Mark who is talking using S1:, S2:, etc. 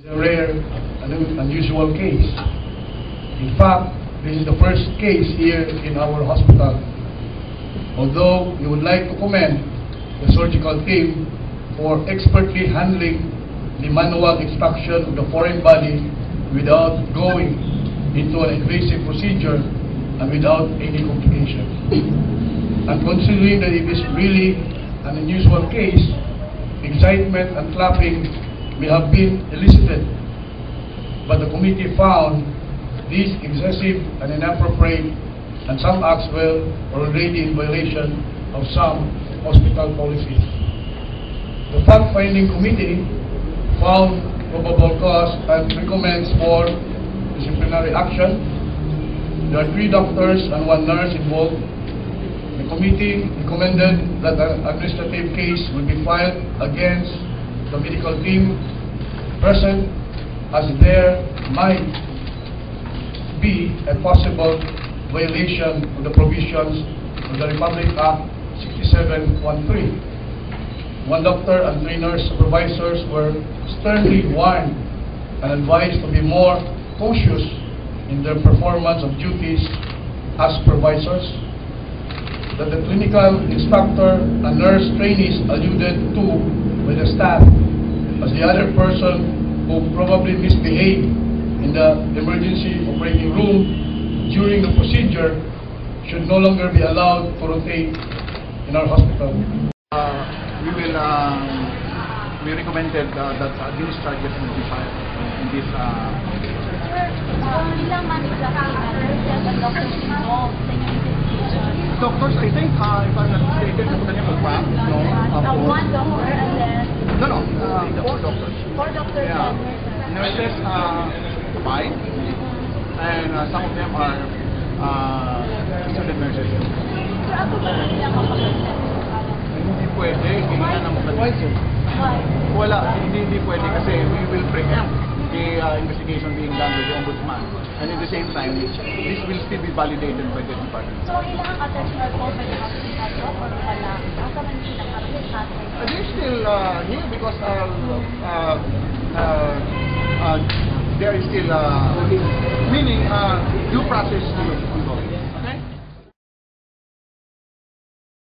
S1: It's a rare and unusual case. In fact, this is the first case here in our hospital. Although we would like to commend the surgical team for expertly handling the manual extraction of the foreign body without going into an invasive procedure and without any complication. And considering that it is really an unusual case, excitement and clapping may have been elicited, but the committee found these excessive and inappropriate, and some acts were already in violation of some hospital policies. The fact-finding committee found probable cause and recommends for disciplinary action. There are 3 doctors and 1 nurse involved. The committee recommended that an administrative case will be filed against the medical team present, as there might be a possible violation of the provisions of the Republic Act 6713. 1 doctor and 3 nurse supervisors were sternly warned and advised to be more cautious in their performance of duties as supervisors. That the clinical instructor and nurse trainees alluded to by the staff as the other person who probably misbehaved in the emergency operating room during the procedure should no longer be allowed to rotate in our hospital.
S2: We recommended that these charges will be filed in this. Doctors, I think, if I'm not mistaken, no,
S3: 1 doctor and then...
S2: No, 4 doctors.
S3: 4 doctors
S2: Yeah.
S3: and
S2: Nurses, 5, and some of them are student nurses.
S3: So ako ba nila makapag-send?
S2: Hindi pwede, hindi na mag-advise. Wala, hindi pwede kasi we will preempt the investigation being done by the Ombudsman. And at the same time, this will still be validated by the department.
S3: So ilang attachment po ba yung hospital or wala? Ang kaman silang applicant?
S2: They're still here because there is still, meaning due process still ongoing.